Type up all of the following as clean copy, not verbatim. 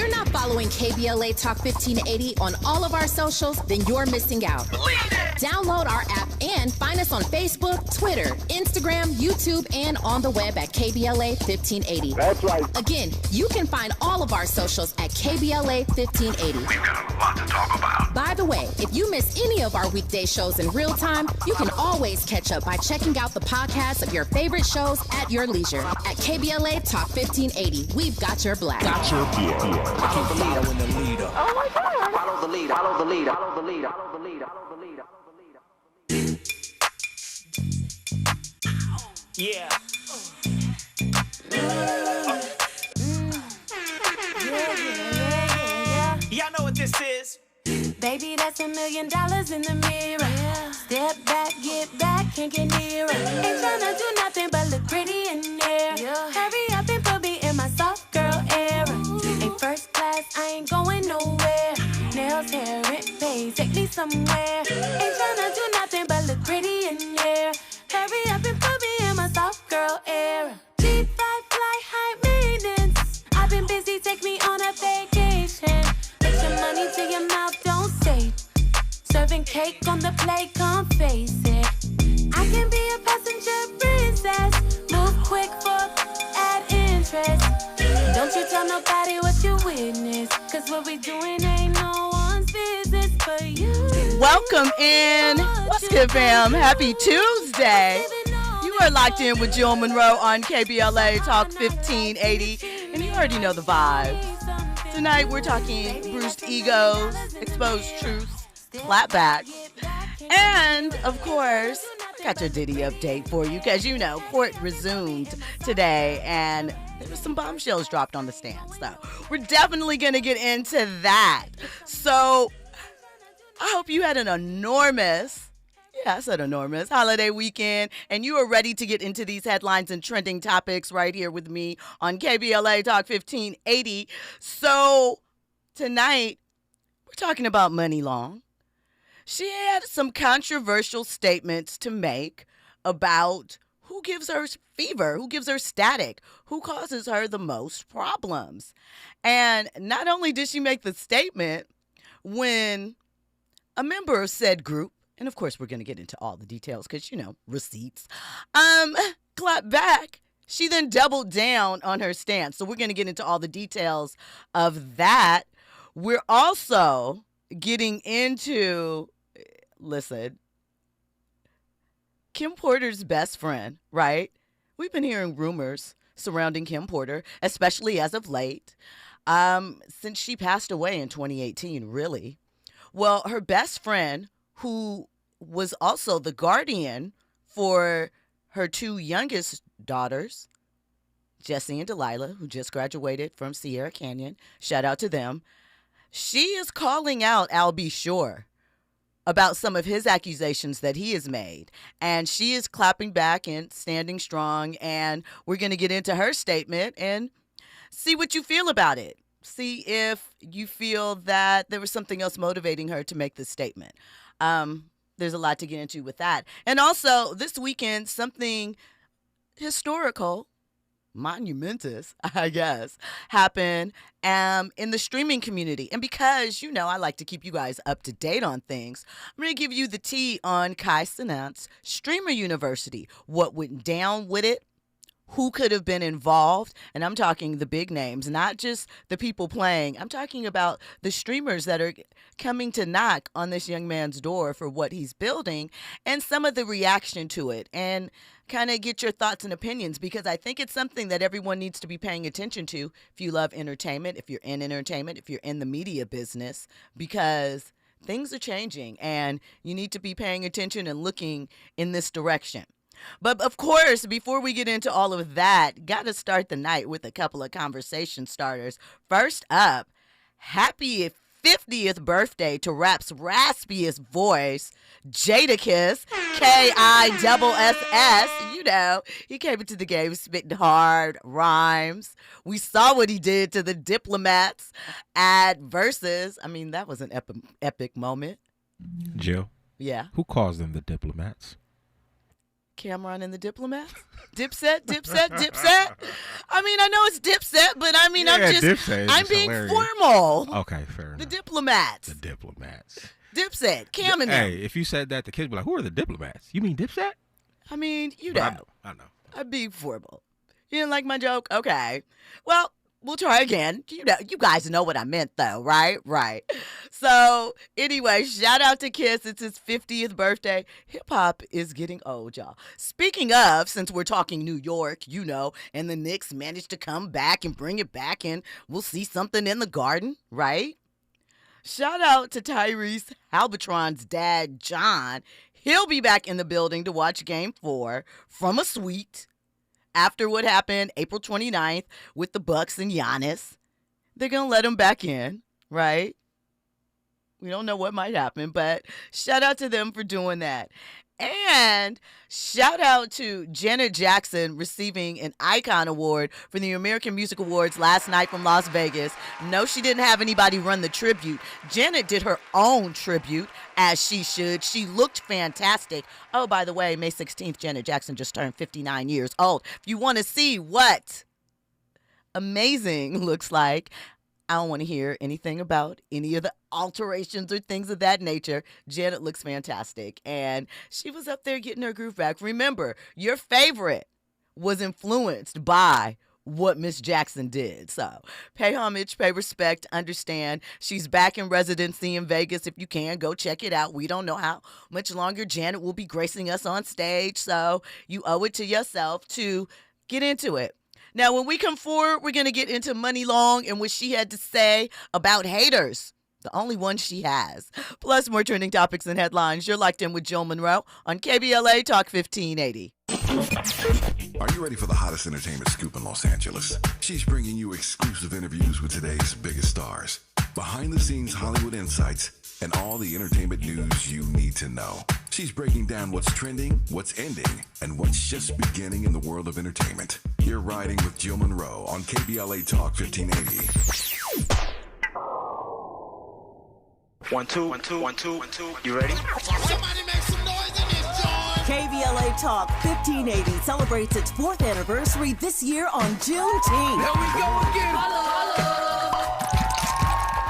you're not following KBLA Talk 1580 on all of our socials, then you're missing out. Download our app and find us on Facebook, Twitter, Instagram, YouTube, and on the web at KBLA 1580. That's right. Again, you can find all of our socials at KBLA 1580. We've got a lot to talk about. By the way, if you miss any of our weekday shows in real time, you can always catch up by checking out the podcast of your favorite shows at your leisure. At KBLA Talk 1580, we've got your black. Got your beer. Keep the leader when the leader. Oh my God. Follow the leader. Follow the leader. Follow the leader. Follow the leader. Follow the leader. Yeah. Y'all know what this is. Baby, that's $1 million in the mirror. Step back, get back, can't get nearer. Ain't tryna do nothing but look pretty in there. Hurry up and put me in my soft girl era. Ain't first class, I ain't going nowhere. Nails, hair, rent, pay, take me somewhere. Ain't tryna do nothing but look pretty in there. Hurry up and put me in my soft girl era. G5 fly, high maintenance. I've been busy, take me on a vacation. Put your money to your mouth, don't say. Serving cake on the plate, come face it. I can be a passenger princess. Move quick for add interest. Don't you tell nobody what you witness. Cause what we doing ain't no one's business but you. Welcome in. What's good, fam? Happy Tuesday. You are locked in with Jill Munroe on KBLA Talk 1580. And you already know the vibes. Tonight we're talking bruised egos, exposed truths, clapbacks, and of course, I got your Diddy update for you because you know court resumed today and there was some bombshells dropped on the stand. So we're definitely going to get into that. So I hope you had an enormous holiday weekend, and you are ready to get into these headlines and trending topics right here with me on KBLA Talk 1580. So tonight, we're talking about Muni Long. She had some controversial statements to make about who gives her fever, who gives her static, who causes her the most problems. And not only did she make the statement when a member of said group, and of course we're going to get into all the details because, you know, receipts, clapped back, she then doubled down on her stance. So we're going to get into all the details of that. We're also getting into, listen, Kim Porter's best friend, right? We've been hearing rumors surrounding Kim Porter, especially as of late, since she passed away in 2018, really. Well, her best friend, who was also the guardian for her two youngest daughters, Jessie and Delilah, who just graduated from Sierra Canyon. Shout out to them. She is calling out Al B. Shore about some of his accusations that he has made. And she is clapping back and standing strong. And we're going to get into her statement and see what you feel about it. See if you feel that there was something else motivating her to make this statement. There's a lot to get into with that. And also, this weekend, something historical, monumentous, I guess, happened in the streaming community. And because, you know, I like to keep you guys up to date on things, I'm going to give you the tea on Kai Cenat Streamer University, what went down with it, who could have been involved, and I'm talking the big names, not just the people playing. I'm talking about the streamers that are coming to knock on this young man's door for what he's building and some of the reaction to it, and kind of get your thoughts and opinions, because I think it's something that everyone needs to be paying attention to if you love entertainment, if you're in entertainment, if you're in the media business, because things are changing and you need to be paying attention and looking in this direction. But of course, before we get into all of that, got to start the night with a couple of conversation starters. First up, happy 50th birthday to rap's raspiest voice, Jadakiss, Kiss. You know, he came into the game spitting hard rhymes. We saw what he did to the Diplomats at Versus. I mean, that was an epic moment. Jill? Yeah? Who calls them the Diplomats? Cameron and the Diplomats? Dipset? I mean, I know it's Dipset, but I mean, I'm being hilarious. Formal. Okay, fair enough. The Diplomats. Dipset. Cam and them. Hey, if you said that, the kids be like, who are the Diplomats? You mean Dipset? I mean, you know. I know. I'm being formal. You didn't like my joke? Okay. Well, we'll try again. You guys know what I meant, though, right? Right. So, anyway, shout out to Kiss. It's his 50th birthday. Hip-hop is getting old, y'all. Speaking of, since we're talking New York, and the Knicks managed to come back and bring it back, and we'll see something in the Garden, right? Shout out to Tyrese Halbatron's dad, John. He'll be back in the building to watch Game 4 from a suite after what happened April 29th with the Bucks and Giannis. They're going to let him back in, right? We don't know what might happen, but shout out to them for doing that. And shout out to Janet Jackson receiving an Icon Award for the American Music Awards last night from Las Vegas. No, she didn't have anybody run the tribute. Janet did her own tribute, as she should. She looked fantastic. Oh, by the way, May 16th, Janet Jackson just turned 59 years old. If you want to see what amazing looks like, I don't want to hear anything about any of the alterations or things of that nature. Janet looks fantastic. And she was up there getting her groove back. Remember, your favorite was influenced by what Miss Jackson did. So pay homage, pay respect, understand. She's back in residency in Vegas. If you can, go check it out. We don't know how much longer Janet will be gracing us on stage. So you owe it to yourself to get into it. Now, when we come forward, we're going to get into Muni Long and what she had to say about haters, the only one she has. Plus, more trending topics and headlines. You're locked in with Jill Munroe on KBLA Talk 1580. Are you ready for the hottest entertainment scoop in Los Angeles? She's bringing you exclusive interviews with today's biggest stars, behind-the-scenes Hollywood insights, and all the entertainment news you need to know. She's breaking down what's trending, what's ending, and what's just beginning in the world of entertainment. You're riding with Jill Munroe on KBLA Talk 1580. 1 2 1 2 1 2 1 2. You ready? Somebody make some noise in this joint. KBLA Talk 1580 celebrates its 4th anniversary this year on Juneteenth. Here we go again.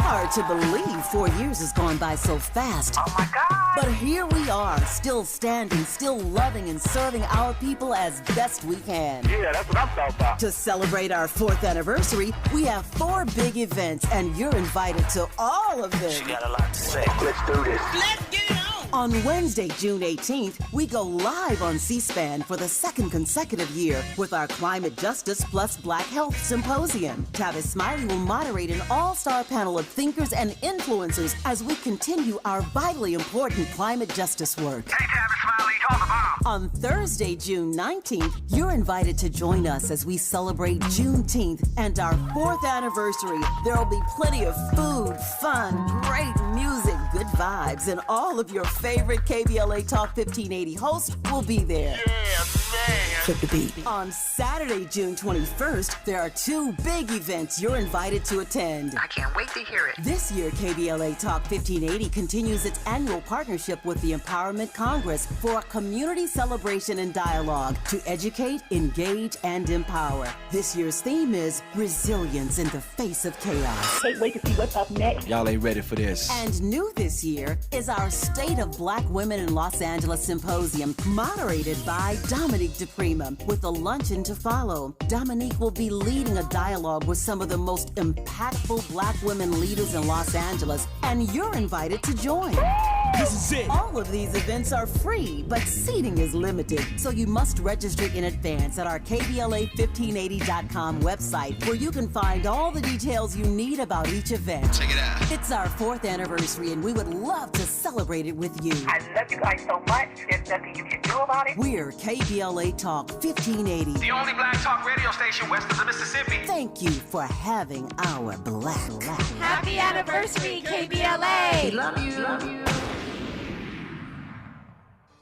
Hard to believe 4 years has gone by so fast. Oh my God. But here we are, still standing, still loving and serving our people as best we can. Yeah, that's what I'm talking about. To celebrate our 4th anniversary, we have 4 big events, and you're invited to all of them. She got a lot to say. Let's do this. Let's get it on. On Wednesday, June 18th, we go live on C-SPAN for the 2nd consecutive year with our Climate Justice plus Black Health Symposium. Tavis Smiley will moderate an all-star panel of thinkers and influencers as we continue our vitally important climate justice work. Hey, Tavis Smiley, call the bomb. On Thursday, June 19th, you're invited to join us as we celebrate Juneteenth and our 4th anniversary. There'll be plenty of food, fun, great music, good vibes, and all of your favorite KBLA Talk 1580 hosts will be there. Yeah, man. Flip the beat. On Saturday, June 21st, there are 2 big events you're invited to attend. I can't wait to hear it. This year, KBLA Talk 1580 continues its annual partnership with the Empowerment Congress for a community celebration and dialogue to educate, engage, and empower. This year's theme is Resilience in the Face of Chaos. Can't wait to see what's up next. Y'all ain't ready for this. And new this year is our State of Black Women in Los Angeles Symposium, moderated by Dominique DePrima, with a luncheon to follow. Dominique will be leading a dialogue with some of the most impactful Black women leaders in Los Angeles, and you're invited to join. This is it. All of these events are free, but seating is limited, so you must register in advance at our KBLA1580.com website, where you can find all the details you need about each event. Check it out. It's our 4th anniversary, and we would love to celebrate it with you. I love you guys so much. There's nothing you can do about it. We're KBLA Talk 1580. The only black talk radio station west of the Mississippi. Thank you for having our black. Happy anniversary, KBLA. Love you. Love you.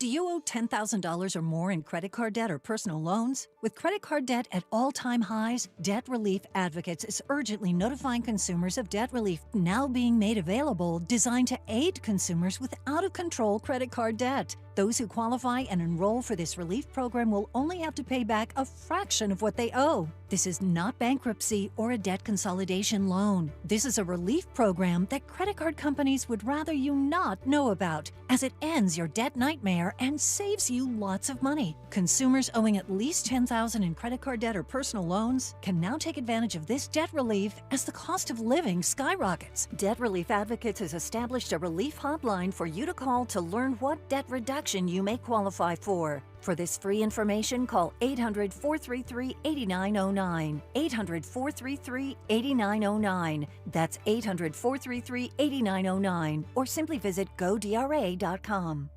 Do you owe $10,000 or more in credit card debt or personal loans? With credit card debt at all-time highs, Debt Relief Advocates is urgently notifying consumers of debt relief now being made available, designed to aid consumers with out-of-control credit card debt. Those who qualify and enroll for this relief program will only have to pay back a fraction of what they owe. This is not bankruptcy or a debt consolidation loan. This is a relief program that credit card companies would rather you not know about, as it ends your debt nightmare and saves you lots of money. Consumers owing at least $10,000 in credit card debt or personal loans can now take advantage of this debt relief as the cost of living skyrockets. Debt Relief Advocates has established a relief hotline for you to call to learn what debt reduction you may qualify for. For this free information, call 800-433-8909. 800-433-8909. That's 800-433-8909. Or simply visit godra.com.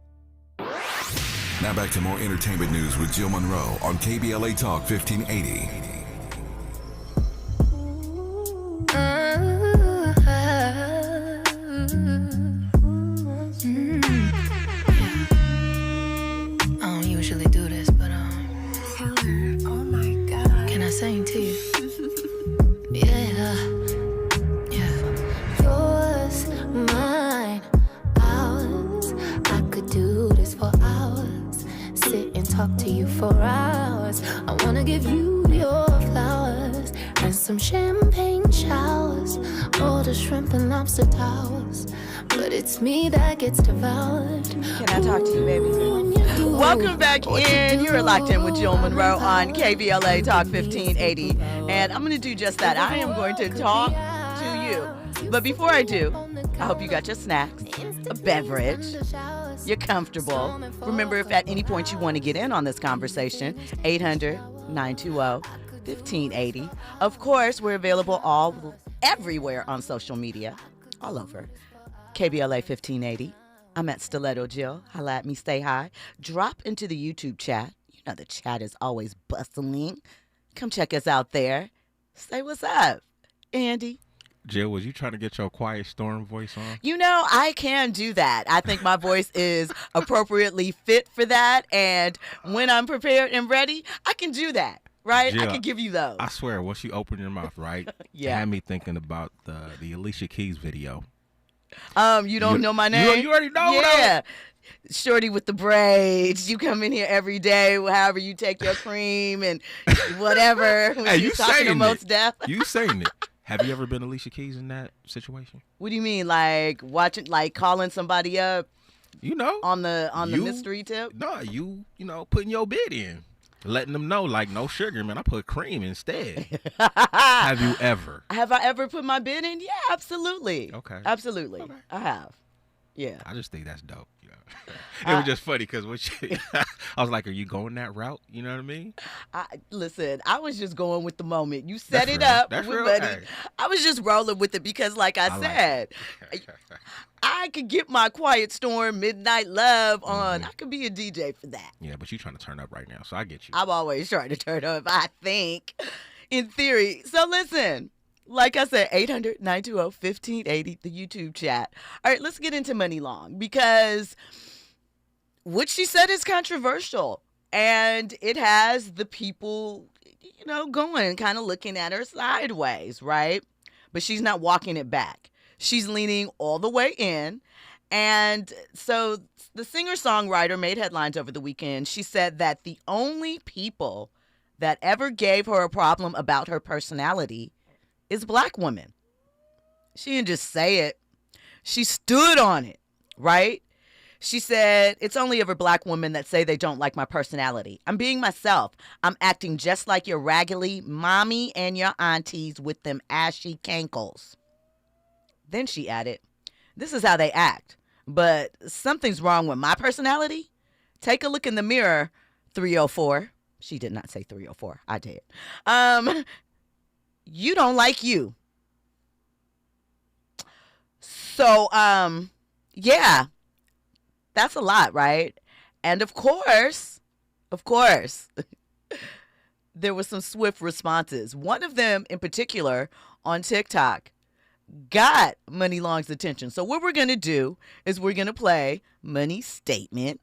Now back to more entertainment news with Jill Munroe on KBLA Talk 1580. Usually do this, but oh my God, can I sing to you? Yeah. Yours, mine, ours. I could do this for hours. Sit and talk to you for hours. I wanna give you your flowers and some champagne showers, all the shrimp and lobster towers. But it's me that gets devoured. Can I talk to you, baby? Welcome back in. You're locked in with Jill Munroe on KBLA Talk 1580. And I'm going to do just that. I am going to talk to you. But before I do, I hope you got your snacks, a beverage, you're comfortable. Remember, if at any point you want to get in on this conversation, 800-920-1580. Of course, we're available everywhere on social media, all over. KBLA 1580. I'm at Stiletto Jill. Holla at me, stay high. Drop into the YouTube chat. You know the chat is always bustling. Come check us out there. Say what's up, Andy. Jill, was you trying to get your Quiet Storm voice on? You know, I can do that. I think my voice is appropriately fit for that. And when I'm prepared and ready, I can do that. Right? Jill, I can give you those. I swear, once you open your mouth, right? Yeah. It had me thinking about the Alicia Keys video. You don't know my name? You already know. Yeah. Shorty with the braids. You come in here every day, however you take your cream and whatever. Hey, you saying it. Most deaf. You saying it. Have you ever been Alicia Keys in that situation? What do you mean? Like watching, like calling somebody up? You know, on the mystery tip? No, you know, putting your bid in. Letting them know, like, no sugar, man. I put cream instead. Have you ever? Have I ever put my bid in? Yeah, absolutely. Okay. Absolutely. Okay. I have. Yeah. I just think that's dope. You know? It was just funny because I was like, are you going that route? You know what I mean? Listen, I was just going with the moment. You set That's it real. up. That's with real. Buddy. Hey. I was just rolling with it because, like I said, I could get my Quiet Storm, Midnight Love on. I could be a DJ for that. Yeah, but you're trying to turn up right now, so I get you. I'm always trying to turn up, I think, in theory. So listen, like I said, 800-920-1580, the YouTube chat. All right, let's get into Muni Long because what she said is controversial, and it has the people, you know, going, kind of looking at her sideways, right? But she's not walking it back. She's leaning all the way in. And so the singer-songwriter made headlines over the weekend. She said that the only people that ever gave her a problem about her personality is black women. She didn't just say it. She stood on it, right? She said, it's only ever black women that say they don't like my personality. I'm being myself. I'm acting just like your raggedy mommy and your aunties with them ashy cankles. Then she added, this is how they act, but something's wrong with my personality. Take a look in the mirror, 304. She did not say 304. I did. You don't like you. So, yeah, that's a lot, right? And of course, there were some swift responses. One of them in particular on TikTok got Muni Long's attention. So what we're going to do is we're going to play Muni's statement.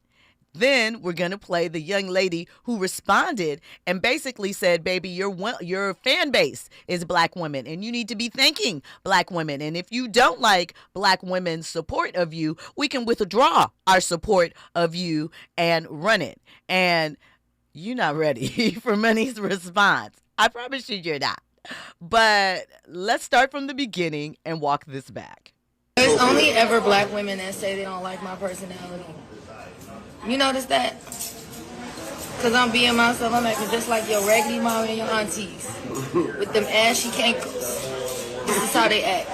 Then we're going to play the young lady who responded and basically said, baby, your fan base is black women and you need to be thanking black women. And if you don't like black women's support of you, we can withdraw our support of you and run it. And you're not ready for Money's response. I promise you're not. But let's start from the beginning and walk this back. There's only ever black women that say they don't like my personality. You notice that? Because I'm being myself. I'm acting just like your raggedy mom and your aunties. With them ashy cankles. This is how they act.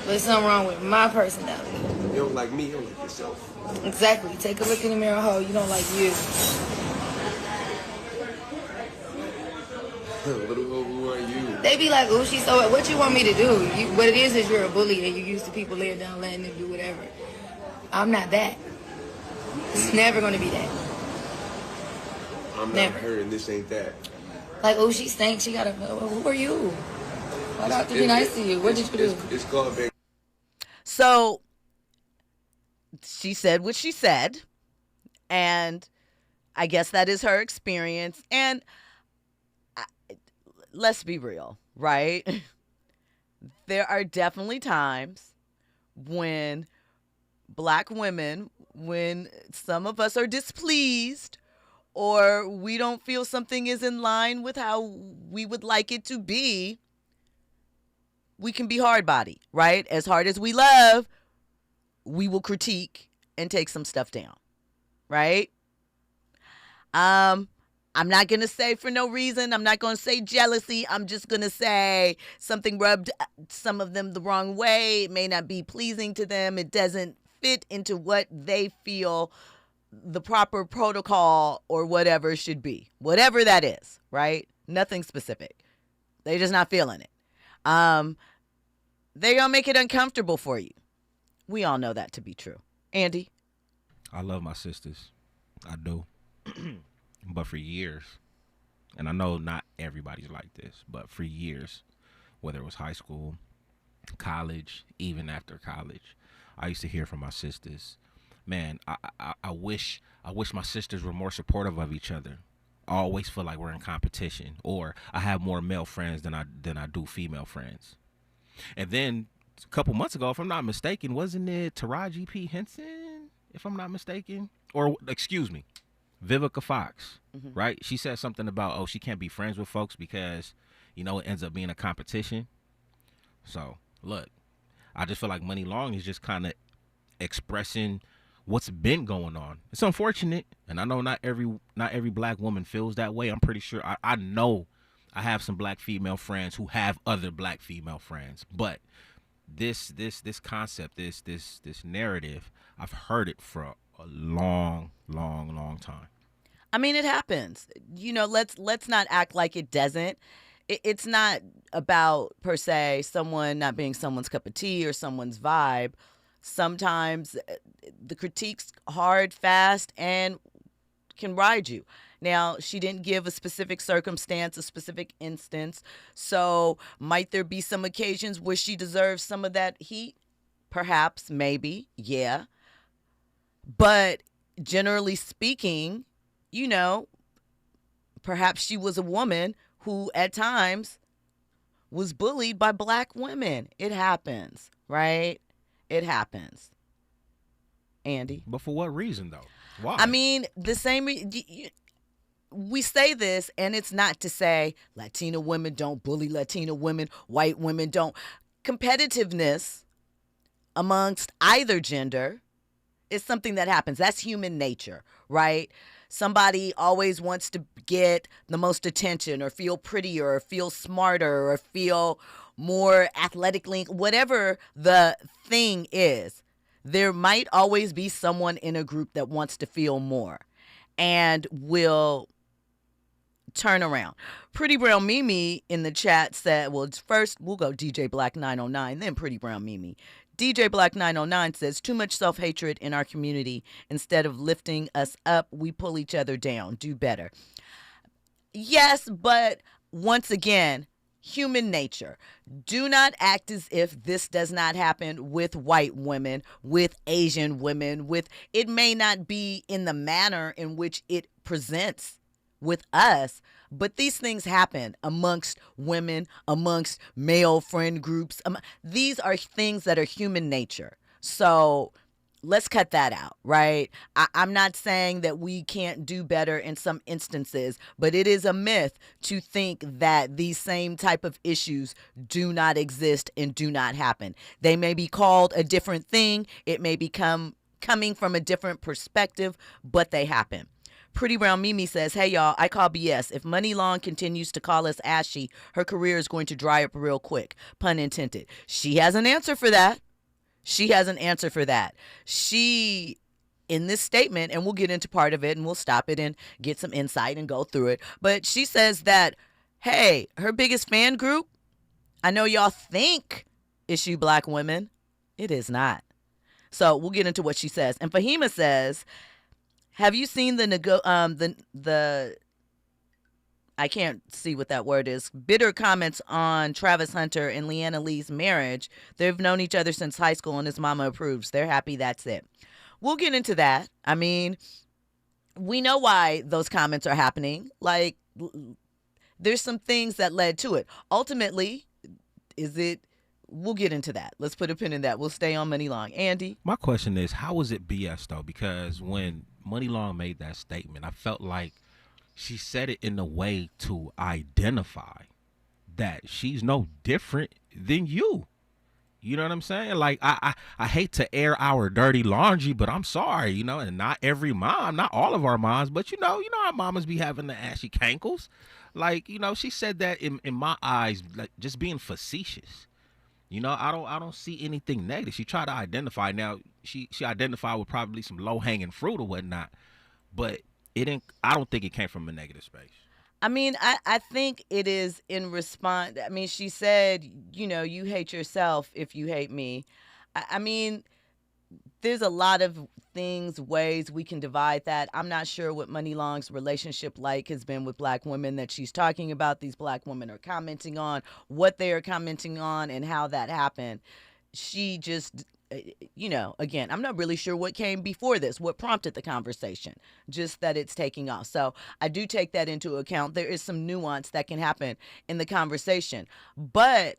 There's something wrong with my personality. You don't like me, you don't like yourself. Exactly. Take a look in the mirror, ho. You don't like you. Who are you? They be like, "Ooh, she's so." What you want me to do? What it is you're a bully and you used to people laying down, letting them do whatever. I'm not that. It's never gonna be that. I'm never. Not her, and this ain't that. Like, oh, she stinks. She gotta. Who are you? Why do I have to be nice to you? What did you do? It's called being. So she said what she said, and I guess that is her experience. And let's be real, right? There are definitely times when black women, when some of us are displeased or we don't feel something is in line with how we would like it to be, we can be hard-bodied, right? As hard as we love, we will critique and take some stuff down, right? I'm not going to say for no reason. I'm not going to say jealousy. I'm just going to say something rubbed some of them the wrong way. It may not be pleasing to them. It doesn't fit into what they feel the proper protocol or whatever should be. Whatever that is, right? Nothing specific. They're just not feeling it. They're going to make it uncomfortable for you. We all know that to be true. Andy? I love my sisters. I do. But for years, and I know not everybody's like this, but for years, whether it was high school, college, even after college, I used to hear from my sisters, man, I wish my sisters were more supportive of each other. I always feel like we're in competition, or I have more male friends than I do female friends. And then a couple months ago, if I'm not mistaken, wasn't it Taraji P. Henson, if I'm not mistaken? Or, excuse me, Vivica Fox, right? She said something about, she can't be friends with folks because, it ends up being a competition. So, look, I just feel like Muni Long is just kind of expressing what's been going on. It's unfortunate, and I know not every black woman feels that way. I'm pretty sure, I know I have some black female friends who have other black female friends, but this concept, this narrative, I've heard it for a long time. I mean, it happens. Let's not act like it doesn't. It's not about, per se, someone not being someone's cup of tea or someone's vibe. Sometimes the critique's hard, fast, and can ride you. Now, she didn't give a specific circumstance, a specific instance. So might there be some occasions where she deserves some of that heat? Perhaps, maybe, yeah. But generally speaking, perhaps she was a woman who at times was bullied by black women. It happens, right? It happens. Andy? But for what reason, though? Why? I mean, the same... We say this, and it's not to say Latina women don't bully Latina women, white women don't. Competitiveness amongst either gender is something that happens. That's human nature, right? Somebody always wants to get the most attention or feel prettier or feel smarter or feel more athletically, whatever the thing is. There might always be someone in a group that wants to feel more and will turn around. Pretty Brown Mimi in the chat said, well, first we'll go DJ Black 909, then Pretty Brown Mimi. DJ Black 909 says, too much self-hatred in our community. Instead of lifting us up, we pull each other down. Do better. Yes, but once again, human nature. Do not act as if this does not happen with white women, with Asian women, with it may not be in the manner in which it presents with us, but these things happen amongst women, amongst male friend groups. These are things that are human nature. So let's cut that out, right? I'm not saying that we can't do better in some instances, but it is a myth to think that these same type of issues do not exist and do not happen. They may be called a different thing. It may become coming from a different perspective, but they happen. Pretty Brown Mimi says, hey, y'all, I call BS. If Muni Long continues to call us ashy, her career is going to dry up real quick. Pun intended. She has an answer for that. She has an answer for that. She, in this statement, and we'll get into part of it and we'll stop it and get some insight and go through it. But she says that, hey, her biggest fan group, I know y'all think issue black women. It is not. So we'll get into what she says. And Fahima says, have you seen the I can't see what that word is, bitter comments on Travis Hunter and Leanna Lee's marriage? They've known each other since high school and his mama approves. They're happy, that's it. We'll get into that. I mean, we know why those comments are happening. Like, there's some things that led to it. Ultimately, we'll get into that. Let's put a pin in that. We'll stay on Muni Long. Andy? My question is, how is it BS, though? Because when Muni Long made that statement, I felt like she said it in a way to identify that she's no different than you. You know what I'm saying? Like, I hate to air our dirty laundry, but I'm sorry, and not every mom, not all of our moms, but you know our mamas be having the ashy cankles. Like, she said that in my eyes, like just being facetious. I don't see anything negative. She tried to identify. Now, she identified with probably some low-hanging fruit or whatnot, but I don't think it came from a negative space. I mean, I think it is in response. I mean, she said, you hate yourself if you hate me. I mean, there's a lot of ways we can divide that. I'm not sure what Muni Long's relationship has been with black women that she's talking about. These black women are commenting on, what they are commenting on, and how that happened. She just, again, I'm not really sure what came before this, what prompted the conversation, just that it's taking off. So I do take that into account. There is some nuance that can happen in the conversation. But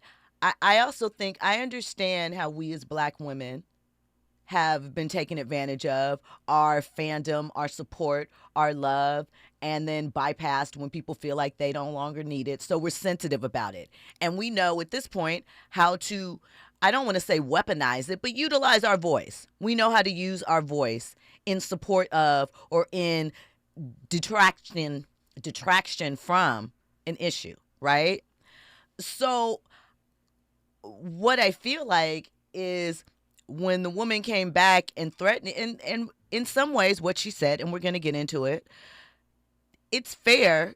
I also think I understand how we as black women have been taken advantage of, our fandom, our support, our love, and then bypassed when people feel like they no longer need it. So we're sensitive about it. And we know at this point how to, I don't want to say weaponize it, but utilize our voice. We know how to use our voice in support of or in detraction from an issue, right? So what I feel like is when the woman came back and threatened, and in some ways what she said, and we're going to get into it, it's fair.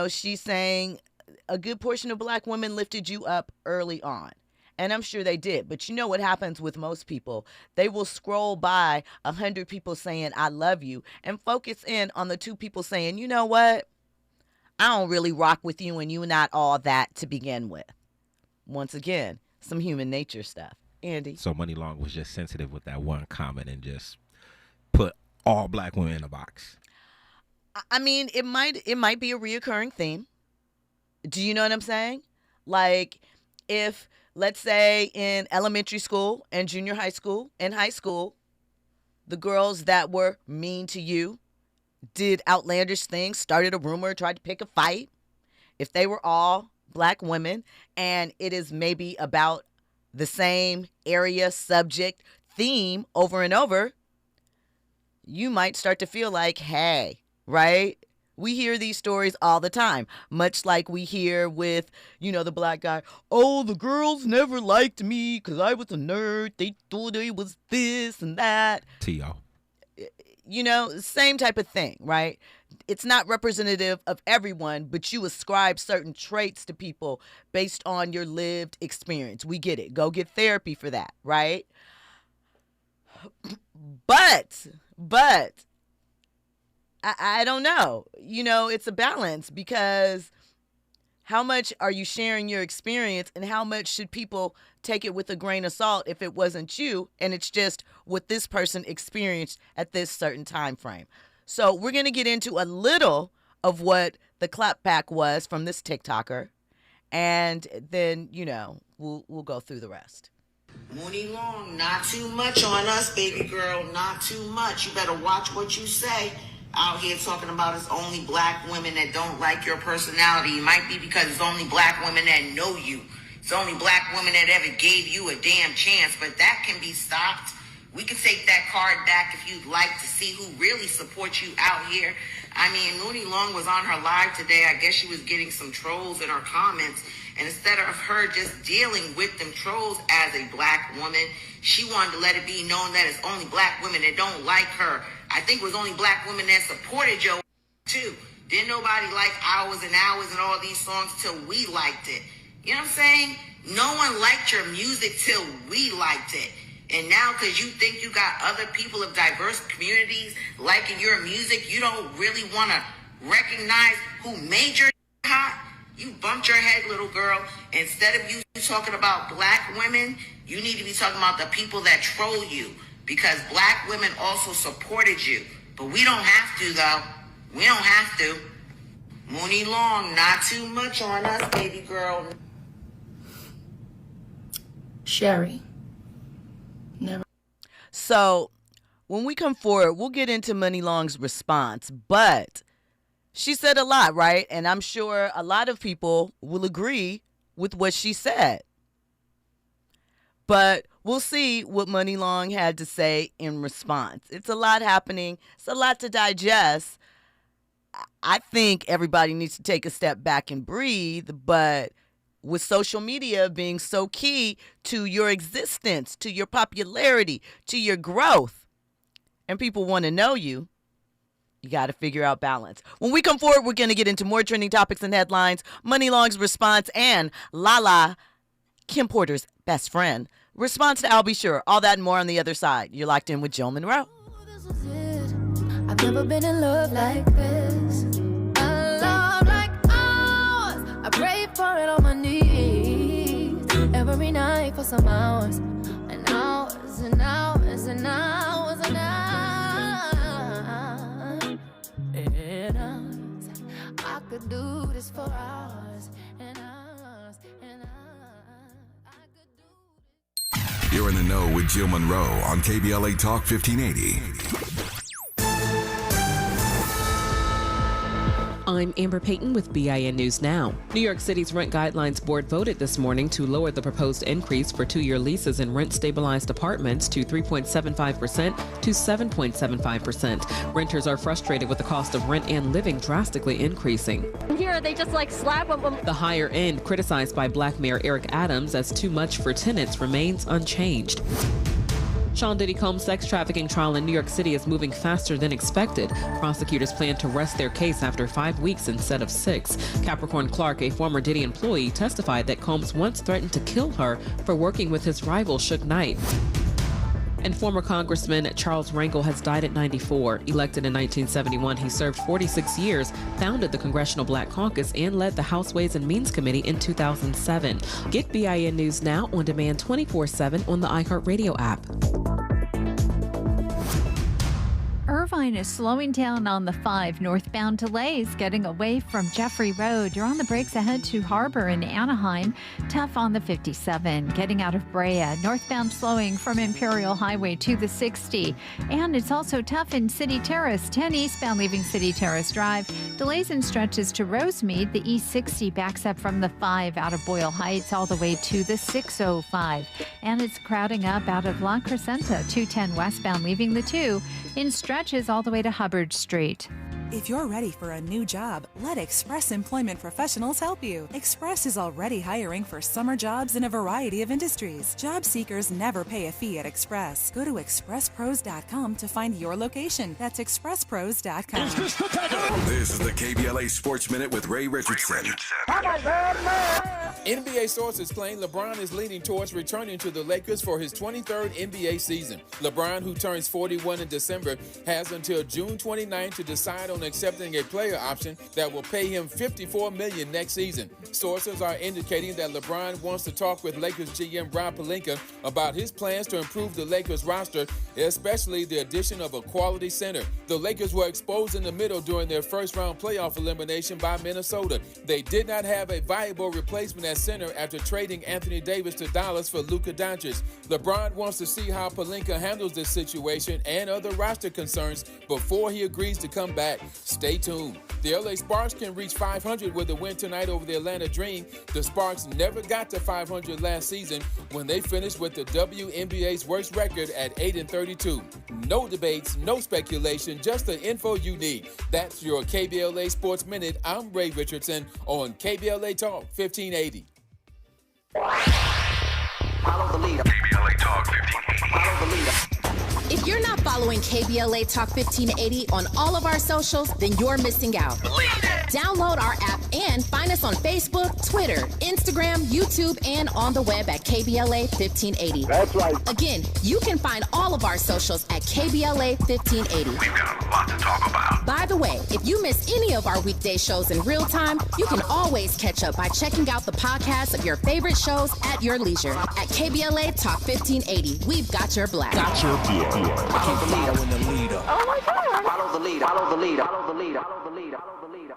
She's saying a good portion of black women lifted you up early on. And I'm sure they did. But you know what happens with most people? They will scroll by 100 people saying, I love you, and focus in on the 2 people saying, you know what? I don't really rock with you, and you're not all that to begin with. Once again, some human nature stuff. Andy? So Muni Long was just sensitive with that one comment and just put all black women in a box. I mean, it might be a reoccurring theme. Do you know what I'm saying? Like, if, let's say, in elementary school and junior high school and high school, the girls that were mean to you did outlandish things, started a rumor, tried to pick a fight. If they were all black women and it is maybe about the same area, subject, theme over and over, you might start to feel like, hey, right? We hear these stories all the time, much like we hear with, the black guy, oh, the girls never liked me because I was a nerd. They thought I was this and that. T.O. Same type of thing, right? It's not representative of everyone, but you ascribe certain traits to people based on your lived experience. We get it. Go get therapy for that, right? But I don't know. It's a balance because How much are you sharing your experience, and how much should people take it with a grain of salt if it wasn't you and it's just what this person experienced at this certain time frame? So we're going to get into a little of what the clapback was from this TikToker, and then, we'll go through the rest. Muni Long, not too much on us, baby girl, not too much. You better watch what you say. Out here talking about it's only black women that don't like your personality. It might be because it's only black women that know you. It's only black women that ever gave you a damn chance, but that can be stopped. We can take that card back if you'd like to see who really supports you out here. I mean, Muni Long was on her live today. I guess she was getting some trolls in her comments. And instead of her just dealing with them trolls as a black woman, she wanted to let it be known that it's only black women that don't like her. I think it was only black women that supported your too. Didn't nobody like Hours and Hours and all these songs till we liked it. You know what I'm saying? No one liked your music till we liked it. And now because you think you got other people of diverse communities liking your music, you don't really want to recognize who made your hot? You bumped your head, little girl. Instead of you talking about black women, you need to be talking about the people that troll you, because black women also supported you. But we don't have to, though. We don't have to. Muni Long, not too much on us, baby girl. Sherry. Never. So when we come forward, we'll get into Muni Long's response, but she said a lot, right? And I'm sure a lot of people will agree with what she said. But we'll see what Muni Long had to say in response. It's a lot happening. It's a lot to digest. I think everybody needs to take a step back and breathe, but with social media being so key to your existence, to your popularity, to your growth, and people want to know you, you got to figure out balance. When we come forward, we're going to get into more trending topics and headlines, Muni Long's response, and Lala, Kim Porter's best friend, response to I'll Be Sure. All that and more on the other side. You're locked in with Joe Munroe. I've never been in love like this. A love like ours. I pray for it on my knees every night for some hours and hours and hours and hours and hours and hours. I could do this for hours and hours and hours. I could do this. You're in the know with Jill Munroe on KBLA Talk 1580. I'm Amber Payton with BIN News Now. New York City's Rent Guidelines Board voted this morning to lower the proposed increase for 2-year leases in rent-stabilized apartments to 3.75% to 7.75%. Renters are frustrated with the cost of rent and living drastically increasing. Here, they just slap them. The higher end, criticized by Black Mayor Eric Adams as too much for tenants, remains unchanged. Sean Diddy Combs' sex trafficking trial in New York City is moving faster than expected. Prosecutors plan to rest their case after 5 weeks instead of 6. Capricorn Clark, a former Diddy employee, testified that Combs once threatened to kill her for working with his rival Suge Knight. And former Congressman Charles Rangel has died at 94. Elected in 1971, he served 46 years, founded the Congressional Black Caucus, and led the House Ways and Means Committee in 2007. Get BIN News Now on demand 24/7 on the iHeartRadio app. Irvine is slowing down on the 5 northbound delays getting away from Jeffrey Road. You're on the brakes ahead to Harbor in Anaheim. Tough on the 57. Getting out of Brea. Northbound slowing from Imperial Highway to the 60. And it's also tough in City Terrace. 10 eastbound leaving City Terrace Drive. Delays in stretches to Rosemead. The E60 backs up from the 5 out of Boyle Heights all the way to the 605. And it's crowding up out of La Crescenta. 210 westbound leaving the 2. In stretches all the way to Hubbard Street. If you're ready for a new job, let Express Employment Professionals help you. Express is already hiring for summer jobs in a variety of industries. Job seekers never pay a fee at Express. Go to expresspros.com to find your location. That's expresspros.com. This is the KBLA Sports Minute with Ray Richardson. NBA sources claim LeBron is leaning towards returning to the Lakers for his 23rd NBA season. LeBron, who turns 41 in December, has until June 29 to decide on on accepting a player option that will pay him $54 million next season. Sources are indicating that LeBron wants to talk with Lakers GM Rob Pelinka about his plans to improve the Lakers roster, especially the addition of a quality center. The Lakers were exposed in the middle during their first-round playoff elimination by Minnesota. They did not have a viable replacement at center after trading Anthony Davis to Dallas for Luka Doncic. LeBron wants to see how Pelinka handles this situation and other roster concerns before he agrees to come back. Stay tuned. The LA Sparks can reach 500 with a win tonight over the Atlanta Dream. The Sparks never got to 500 last season when they finished with the WNBA's worst record at 8-32. No debates, no speculation, just the info you need. That's your KBLA Sports Minute. I'm Ray Richardson on KBLA Talk 1580. Follow the leader. KBLA Talk 1580. Follow the leader. If you're not following KBLA Talk 1580 on all of our socials, then you're missing out. Download our app and find us on Facebook, Twitter, Instagram, YouTube, and on the web at KBLA 1580. That's right. Again, you can find all of our socials at KBLA 1580. We've got a lot to talk about. By the way, if you miss any of our weekday shows in real time, you can always catch up by checking out the podcast of your favorite shows at your leisure. At KBLA Talk 1580, we've got your black. Got your black. Follow the leader. Following the leader. Oh my God. Follow the leader. Follow the leader. Follow the leader. Follow the leader. Follow the leader.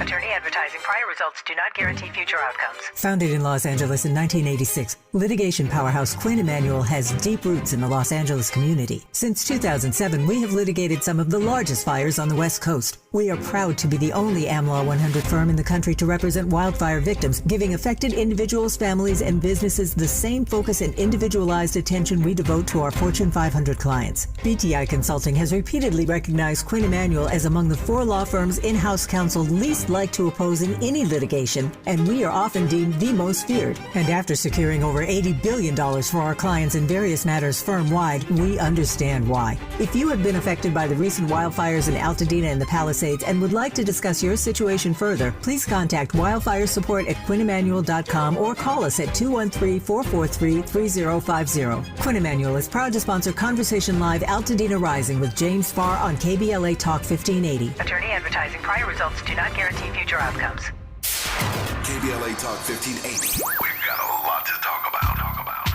Attorney advertising. Prior results do not guarantee future outcomes. Founded in Los Angeles in 1986, litigation powerhouse Quinn Emanuel has deep roots in the Los Angeles community. Since 2007, we have litigated some of the largest fires on the West Coast. We are proud to be the only AmLaw 100 firm in the country to represent wildfire victims, giving affected individuals, families, and businesses the same focus and individualized attention we devote to our Fortune 500 clients. BTI Consulting has repeatedly recognized Quinn Emanuel as among the 4 law firms in-house counsel least like to oppose in any litigation, and we are often deemed the most feared. And after securing over $80 billion for our clients in various matters firm-wide, we understand why. If you have been affected by the recent wildfires in Altadena and the Palisades and would like to discuss your situation further, please contact wildfire support at QuinnEmanuel.com or call us at 213-443-3050. Quinn Emanuel is proud to sponsor Conversation Live Altadena Rising with James Farr on KBLA Talk 1580. Attorney advertising. Prior results do not guarantee future outcomes. KBLA Talk 1580. We've got a lot to talk about.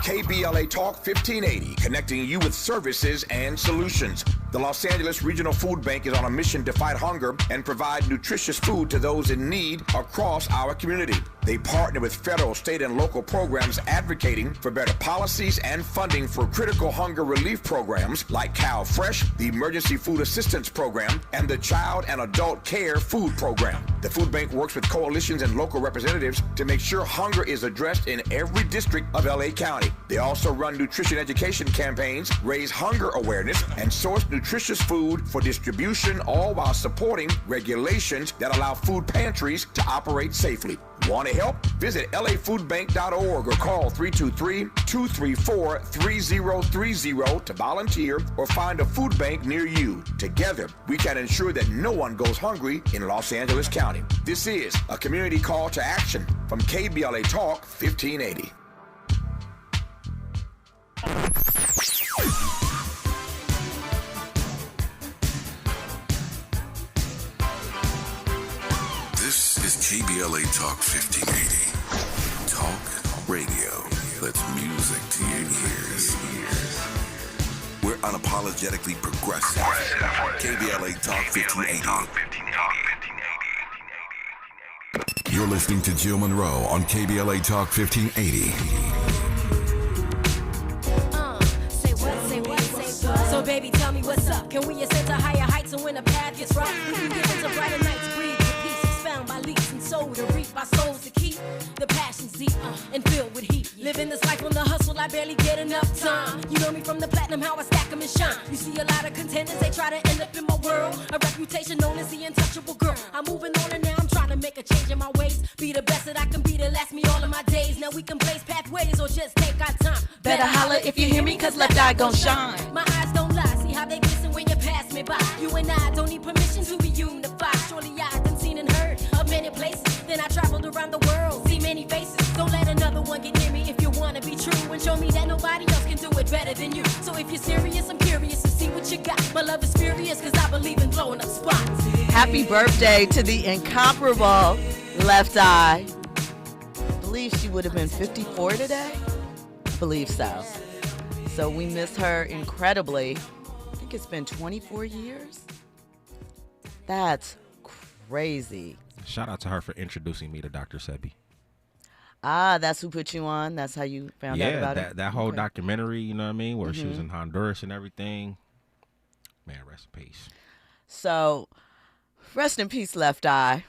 KBLA Talk 1580, connecting you with services and solutions. The Los Angeles Regional Food Bank is on a mission to fight hunger and provide nutritious food to those in need across our community. They partner with federal, state, and local programs advocating for better policies and funding for critical hunger relief programs like Cal Fresh, the Emergency Food Assistance Program, and the Child and Adult Care Food Program. The food bank works with coalitions and local representatives to make sure hunger is addressed in every district of LA County. They also run nutrition education campaigns, raise hunger awareness, and source nutritious food for distribution, all while supporting regulations that allow food pantries to operate safely. Want to help? Visit lafoodbank.org or call 323-234-3030 to volunteer or find a food bank near you. Together, we can ensure that no one goes hungry in Los Angeles County. This is a community call to action from KBLA Talk 1580. This is KBLA Talk 1580. Talk radio that's music to your ears. We're unapologetically progressive. KBLA Talk 1580. You're listening to Jill Munroe on KBLA Talk 1580. So baby, tell me what's up. Can we ascend to higher heights and when the path gets rough, we can get into brighter nights, breathe with peace, expound by leaps and soul to reap our souls to keep the passions deep and filled with heat. Living this life on the hustle, I barely get enough time. You know me from the platinum, how I stack them and shine. You see a lot of contenders, they try to end up in my world. A reputation known as the untouchable girl. I'm moving on and now I'm trying to make a change in my ways. Be the best that I can be to last me all of my days. Now we can blaze pathways or just take our time. Better holler if you hear me, cause left eye gon' shine. My eyes don't lie, see how they glisten when you pass me by. You and I don't need permission to be unified. Surely I done seen and heard of many places. Then I traveled around the world, see many faces. Don't let another one get near me if you wanna be true. And show me that nobody else can do it better than you. So if you're serious, I'm curious to see what what you got. My love is furious because I believe in blowing up spots. Happy birthday to the incomparable Left Eye. I believe she would have been 54 today. I believe so. So we miss her incredibly. I think it's been 24 years. That's crazy. Shout out to her for introducing me to Dr. Sebi. Ah, that's who put you on? That's how you found out about it? That whole documentary, you know what I mean, where she was in Honduras and everything. Man, rest in peace. So, rest in peace, Left Eye.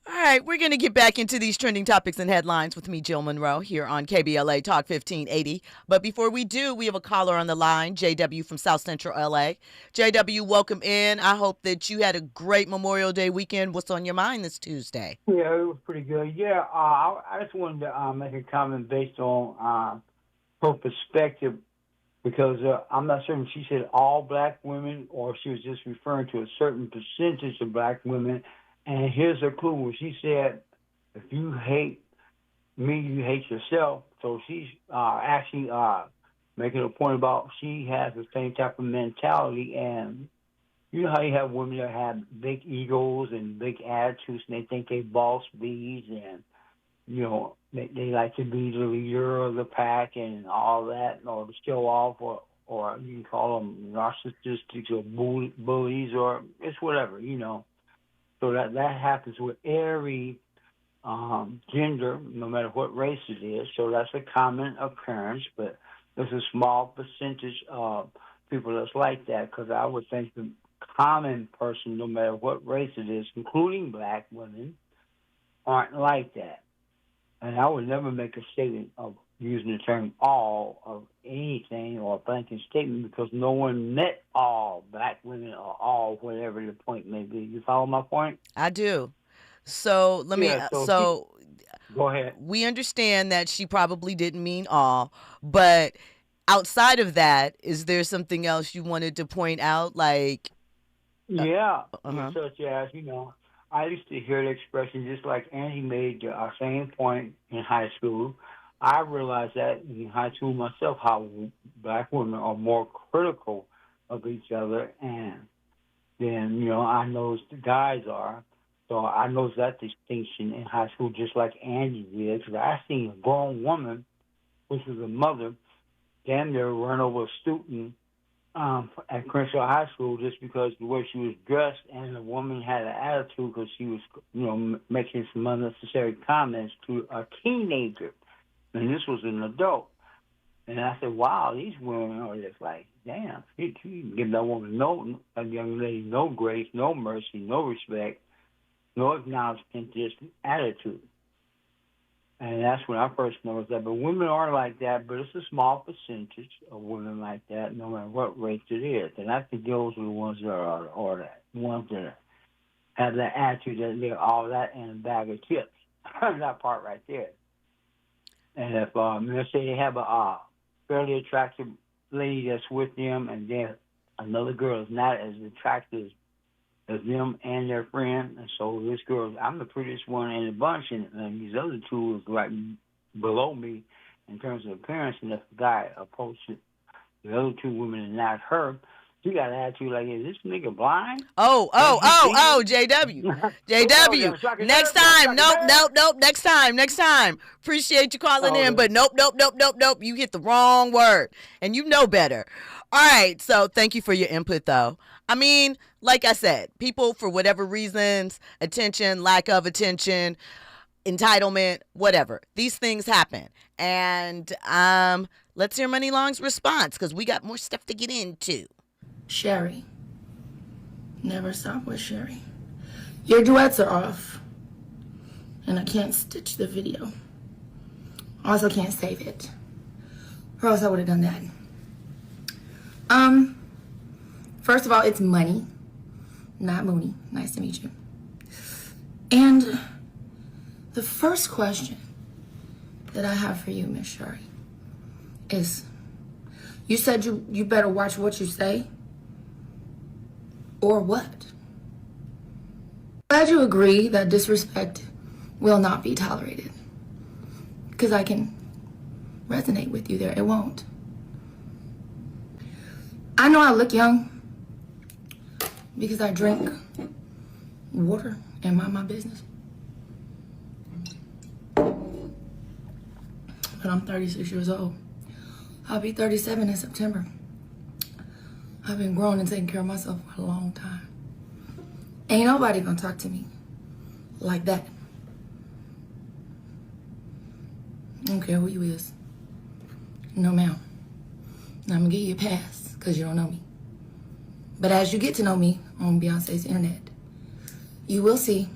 All right, we're going to get back into these trending topics and headlines with me, Jill Munroe, here on KBLA Talk 1580. But before we do, we have a caller on the line, JW from South Central LA. JW, welcome in. I hope that you had a great Memorial Day weekend. What's on your mind this Tuesday? Yeah, it was pretty good. Yeah, I just wanted to make a comment based on her perspective, because I'm not certain if she said all black women or she was just referring to a certain percentage of black women. And here's her clue. When she said, if you hate me, you hate yourself. So she's actually making a point about she has the same type of mentality. And you know how you have women that have big egos and big attitudes, and they think they boss bees, and, you know, they like to be the leader of the pack and all that, or to show off, or you can call them narcissists or bullies, or it's whatever, you know. So that happens with every gender, no matter what race it is. So that's a common occurrence, but there's a small percentage of people that's like that, because I would think the common person, no matter what race it is, including black women, aren't like that. And I would never make a statement of using the term all of anything or a blanket statement, because no one met all black women or all whatever the point may be. You follow my point? I do. So let me. Go ahead. We understand that she probably didn't mean all, but outside of that, is there something else you wanted to point out? Like, such as, you know, I used to hear the expression, just like Angie made the same point in high school. I realized that in high school myself, how black women are more critical of each other, and then, you know, I know the guys are. So I know that distinction in high school, just like Angie did, because I seen a grown woman, which was a mother, damn near run over a student at Crenshaw High School just because the way she was dressed, and the woman had an attitude because she was, you know, making some unnecessary comments to a teenager. And this was an adult. And I said, wow, these women are just like, damn, you give that woman a young lady, no grace, no mercy, no respect, no acknowledgement, just attitude. And that's when I first noticed that. But women are like that, but it's a small percentage of women like that, no matter what race it is. And I think those are the ones that have that attitude that they're all that and a bag of chips. That part right there. And if, let's say they have a fairly attractive lady that's with them, and then another girl is not as attractive as them and their friend, and so this girl, I'm the prettiest one in the bunch, and these other two is right below me in terms of appearance, and if the guy approaches the other two women and not her, you got an attitude like, is this nigga blind? JW. JW. Next time. Nope. Next time. Appreciate you calling in, but nope. You hit the wrong word, and you know better. All right, so thank you for your input, though. I mean, like I said, people, for whatever reasons, attention, lack of attention, entitlement, whatever, these things happen. And let's hear Muni Long's response, because we got more stuff to get into. Sherry. Never stop with Sherry. Your duets are off. And I can't stitch the video. I also can't save it. Or else I would have done that. First of all, it's Money, not Muni. Nice to meet you. And the first question that I have for you, Miss Sherry, is you said you better watch what you say. Or what? Glad you agree that disrespect will not be tolerated. Because I can resonate with you there. It won't. I know I look young, because I drink water and mind my business. But I'm 36 years old. I'll be 37 in September. I've been growing and taking care of myself for a long time. Ain't nobody gonna talk to me like that. I don't care who you is. No, ma'am. I'm gonna give you a pass because you don't know me. But as you get to know me on Beyonce's internet, you will see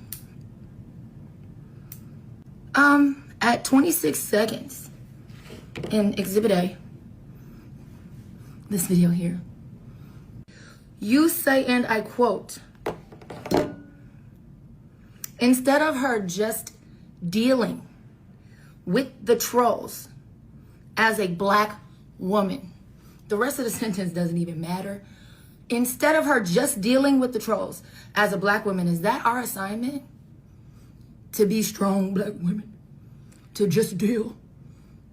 at 26 seconds in Exhibit A, this video here, you say, and I quote, instead of her just dealing with the trolls as a black woman, the rest of the sentence doesn't even matter. Instead of her just dealing with the trolls as a black woman, is that our assignment? To be strong black women? To just deal?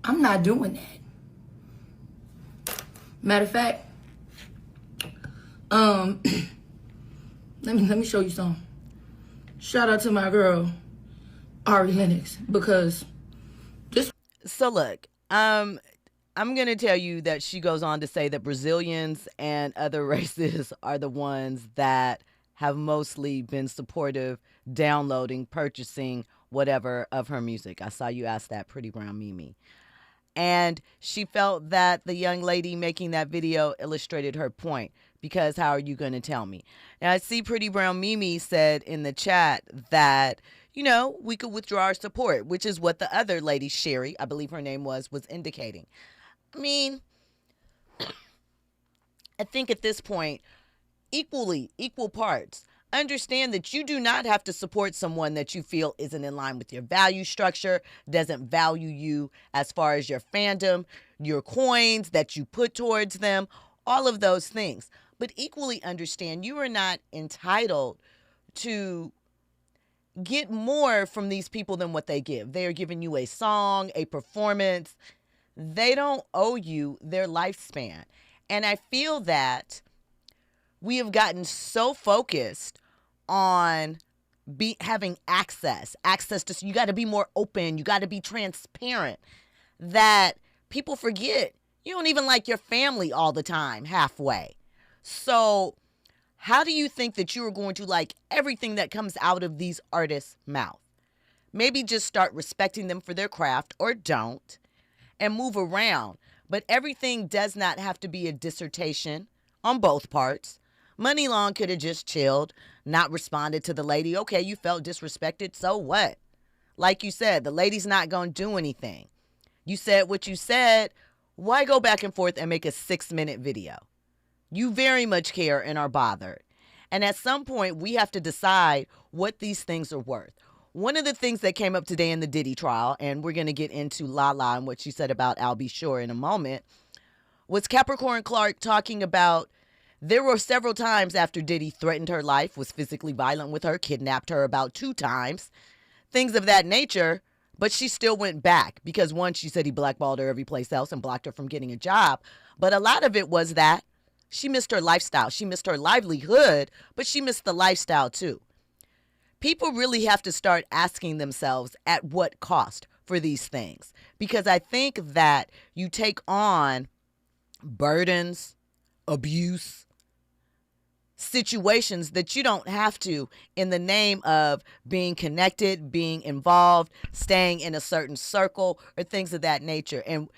I'm not doing that. Matter of fact, let me show you something. Shout out to my girl, Ari Lennox, because this. So look, I'm going to tell you that she goes on to say that Brazilians and other races are the ones that have mostly been supportive, downloading, purchasing, whatever of her music. I saw you ask that, Pretty Brown Mimi. And she felt that the young lady making that video illustrated her point, because how are you going to tell me? Now, I see Pretty Brown Mimi said in the chat that, you know, we could withdraw our support, which is what the other lady, Sherry, I believe her name was indicating. I mean, I think at this point, equal parts. Understand that you do not have to support someone that you feel isn't in line with your value structure, doesn't value you as far as your fandom, your coins that you put towards them, all of those things. But equally understand you are not entitled to get more from these people than what they give. They are giving you a song, a performance. They don't owe you their lifespan. And I feel that we have gotten so focused on having access to, you got to be more open, you got to be transparent, that people forget you don't even like your family all the time, halfway. So how do you think that you are going to like everything that comes out of these artists' mouth? Maybe just start respecting them for their craft, or don't, and move around. But everything does not have to be a dissertation on both parts. Muni Long could have just chilled, not responded to the lady. Okay, you felt disrespected, so what? Like you said, the lady's not going to do anything. You said what you said. Why go back and forth and make a 6-minute video? You very much care and are bothered. And at some point, we have to decide what these things are worth. One of the things that came up today in the Diddy trial, and we're going to get into Lala and what she said about Al B. Sure in a moment, was Capricorn Clark talking about there were several times after Diddy threatened her life, was physically violent with her, kidnapped her about 2 times, things of that nature, but she still went back because, one, she said he blackballed her every place else and blocked her from getting a job. But a lot of it was that she missed her lifestyle. She missed her livelihood, but she missed the lifestyle too. People really have to start asking themselves at what cost for these things, because I think that you take on burdens, abuse, situations that you don't have to in the name of being connected, being involved, staying in a certain circle, or things of that nature. And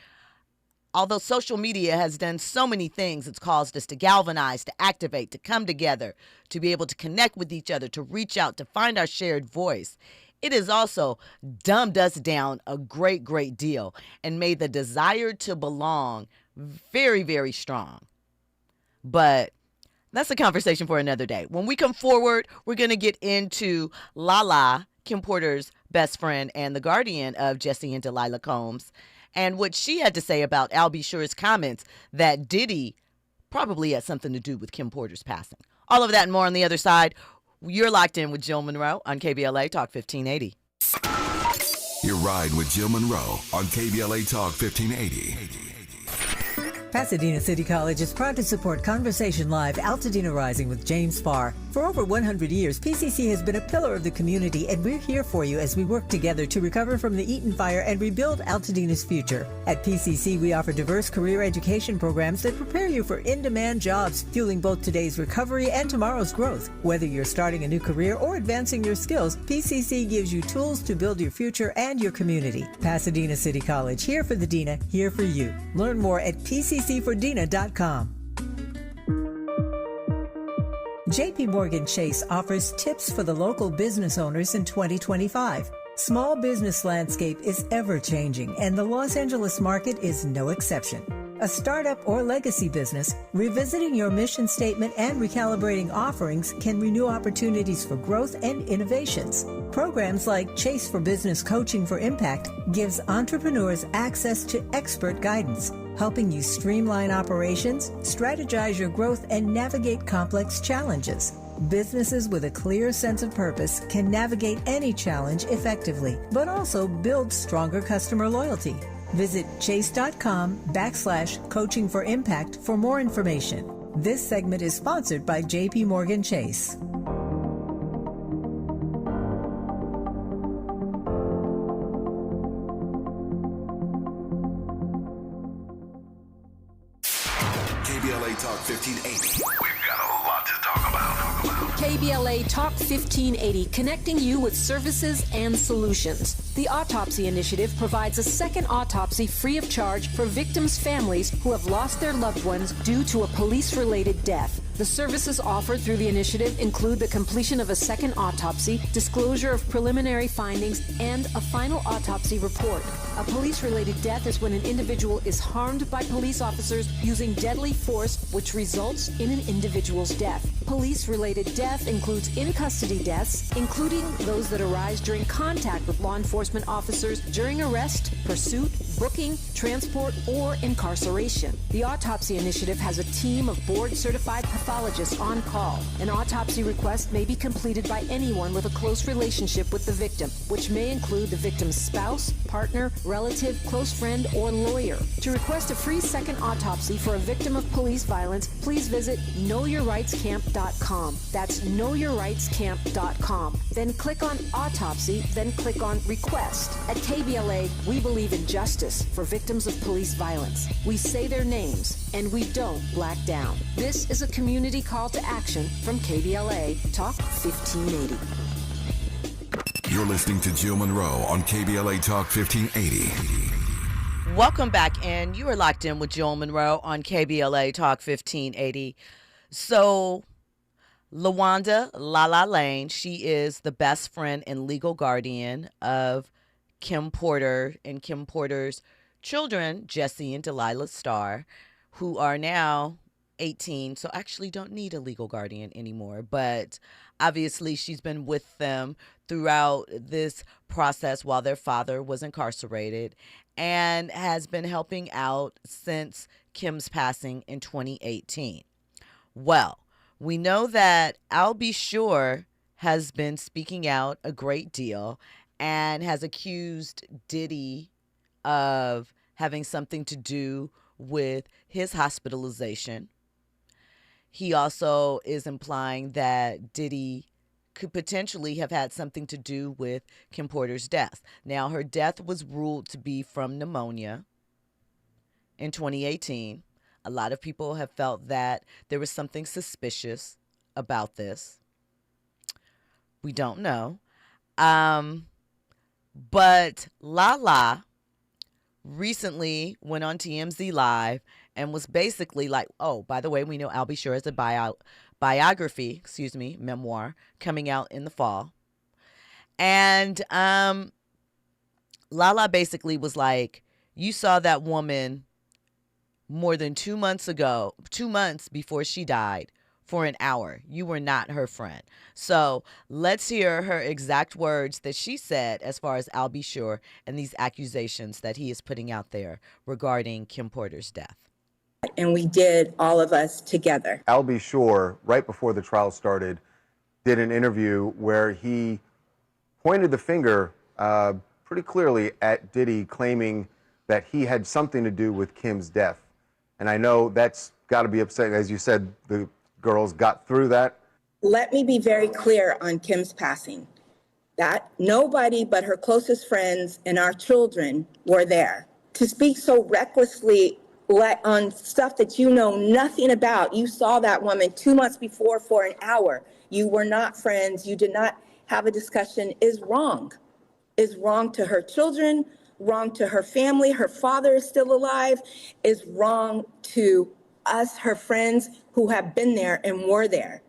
although social media has done so many things, it's caused us to galvanize, to activate, to come together, to be able to connect with each other, to reach out, to find our shared voice. It has also dumbed us down a great, great deal and made the desire to belong very, very strong. But that's a conversation for another day. When we come forward, we're going to get into Lala, Kim Porter's best friend and the guardian of Jesse and Delilah Combs, and what she had to say about Al B. Sure's comments that Diddy probably had something to do with Kim Porter's passing. All of that and more on the other side. You're locked in with Jill Munroe on KBLA Talk 1580. You're riding with Jill Munroe on KBLA Talk 1580. Pasadena City College is proud to support Conversation Live Altadena Rising with James Farr. For over 100 years, PCC has been a pillar of the community, and we're here for you as we work together to recover from the Eaton fire and rebuild Altadena's future. At PCC, we offer diverse career education programs that prepare you for in-demand jobs, fueling both today's recovery and tomorrow's growth. Whether you're starting a new career or advancing your skills, PCC gives you tools to build your future and your community. Pasadena City College, here for the Dena, here for you. Learn more at PCCfordena.com. JP Morgan Chase offers tips for the local business owners in 2025. Small business landscape is ever changing, and the Los Angeles market is no exception. A startup or legacy business, revisiting your mission statement and recalibrating offerings can renew opportunities for growth and innovations. Programs like Chase for Business Coaching for Impact gives entrepreneurs access to expert guidance, helping you streamline operations, strategize your growth, and navigate complex challenges. Businesses with a clear sense of purpose can navigate any challenge effectively, but also build stronger customer loyalty. Visit chase.com/coaching for impact for more information. This segment is sponsored by JP Morgan Chase. KBLA Talk 1580. We've got a lot to talk about. KBLA Talk 1580, connecting you with services and solutions. The Autopsy Initiative provides a second autopsy free of charge for victims' families who have lost their loved ones due to a police-related death. The services offered through the initiative include the completion of a second autopsy, disclosure of preliminary findings, and a final autopsy report. A police-related death is when an individual is harmed by police officers using deadly force, which results in an individual's death. Police-related death includes in-custody deaths, including those that arise during contact with law enforcement officers during arrest, pursuit, booking, transport, or incarceration. The Autopsy Initiative has a team of board-certified pathologists on call. An autopsy request may be completed by anyone with a close relationship with the victim, which may include the victim's spouse, partner, relative, close friend, or lawyer. To request a free second autopsy for a victim of police violence, please visit knowyourrightscamp.com. That's knowyourrightscamp.com. Then click on Autopsy, then click on Request. At KBLA, we believe in justice for victims of police violence. We say their names, and we don't black down. This is a community call to action from KBLA Talk 1580. You're listening to Jill Munroe on KBLA Talk 1580. Welcome back, and you are locked in with Jill Munroe on KBLA Talk 1580. So, Lala Lane, she is the best friend and legal guardian of Kim Porter and Kim Porter's children, Jesse and Delilah Starr, who are now 18, so actually don't need a legal guardian anymore. But obviously she's been with them throughout this process while their father was incarcerated and has been helping out since Kim's passing in 2018. Well, we know that I'll Be Sure has been speaking out a great deal and has accused Diddy of having something to do with his hospitalization. He also is implying that Diddy could potentially have had something to do with Kim Porter's death. Now, her death was ruled to be from pneumonia in 2018. A lot of people have felt that there was something suspicious about this. We don't know. But Lala recently went on TMZ Live and was basically like, oh, by the way, we know I'll Be Sure is a memoir coming out in the fall. And Lala basically was like, you saw that woman more than 2 months ago, 2 months before she died, for an hour. You were not her friend. So let's hear her exact words that she said as far as I'll Be Sure and these accusations that he is putting out there regarding Kim Porter's death. And we did, all of us together. I'll Be Sure, right before the trial started, did an interview where he pointed the finger pretty clearly at Diddy, claiming that he had something to do with Kim's death. And I know that's got to be upsetting. As you said, the girls got through that. Let me be very clear on Kim's passing. That nobody but her closest friends and our children were there. To speak so recklessly on stuff that you know nothing about. You saw that woman 2 months before for an hour. You were not friends. You did not have a discussion is wrong. Is wrong to her children, wrong to her family. Her father is still alive. Is wrong to us, her friends who have been there and were there.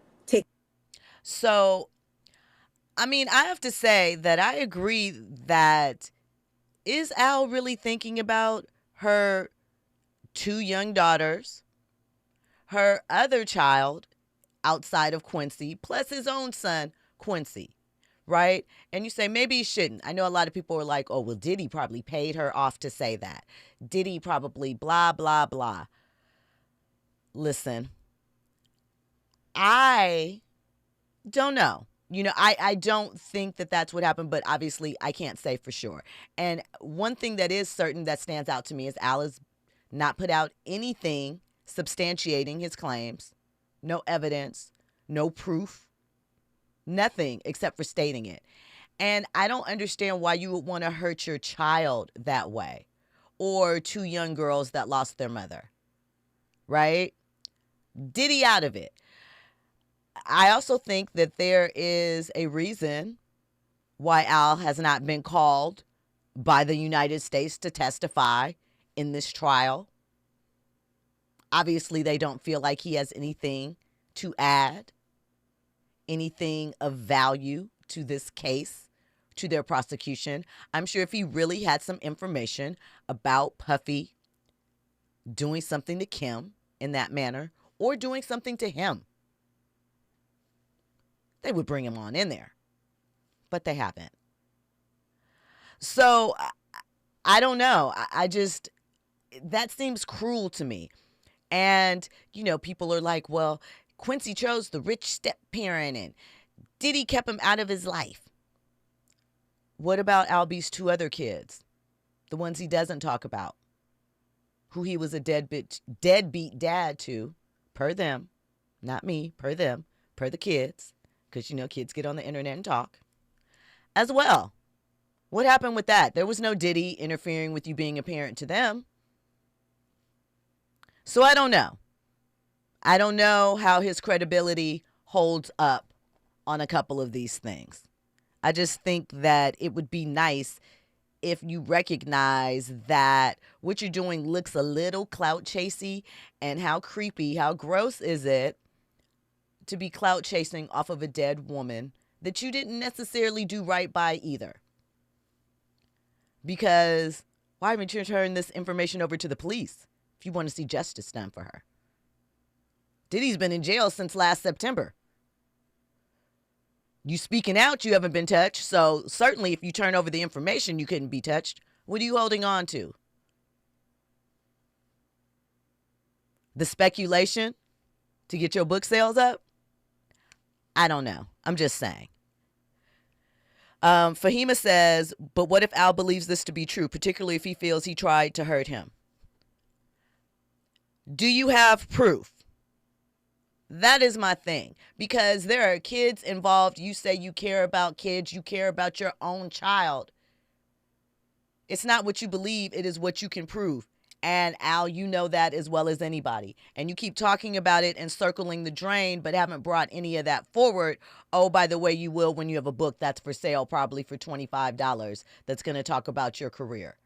So, I mean, I have to say that I agree that is Al really thinking about her 2 young daughters, her other child outside of Quincy, plus his own son, Quincy, right? And you say maybe he shouldn't. I know a lot of people are like, oh, well, Diddy probably paid her off to say that. Diddy probably blah, blah, blah. Listen, I don't know. You know, I don't think that that's what happened, but obviously I can't say for sure. And one thing that is certain that stands out to me is Al has not put out anything substantiating his claims. No evidence, no proof, nothing except for stating it. And I don't understand why you would want to hurt your child that way, or 2 young girls that lost their mother, right? Diddy out of it. I also think that there is a reason why Al has not been called by the United States to testify in this trial. Obviously, they don't feel like he has anything to add, anything of value to this case, to their prosecution. I'm sure if he really had some information about Puffy doing something to Kim in that manner, or doing something to him, they would bring him on in there. But they haven't. So, I don't know. I just, that seems cruel to me. And, you know, people are like, well, Quincy chose the rich step parent and Diddy kept him out of his life. What about Albie's 2 other kids? The ones he doesn't talk about. Who he was a deadbeat dad to, per them. Not me, per them, per the kids. Because, you know, kids get on the internet and talk. As well. What happened with that? There was no Diddy interfering with you being a parent to them. So I don't know. I don't know how his credibility holds up on a couple of these things. I just think that it would be nice if you recognize that what you're doing looks a little clout chasey, and how creepy, how gross is it to be clout chasing off of a dead woman that you didn't necessarily do right by either. Because why haven't you turned this information over to the police if you want to see justice done for her? Diddy's been in jail since last September. You speaking out, you haven't been touched. So certainly if you turn over the information, you couldn't be touched. What are you holding on to? The speculation to get your book sales up? I don't know. I'm just saying. Fahima says, but what if Al believes this to be true, particularly if he feels he tried to hurt him? Do you have proof? That is my thing. Because there are kids involved. You say you care about kids. You care about your own child. It's not what you believe. It is what you can prove. And Al, you know that as well as anybody. And you keep talking about it and circling the drain, but haven't brought any of that forward. Oh, by the way, you will when you have a book that's for sale, probably for $25, that's going to talk about your career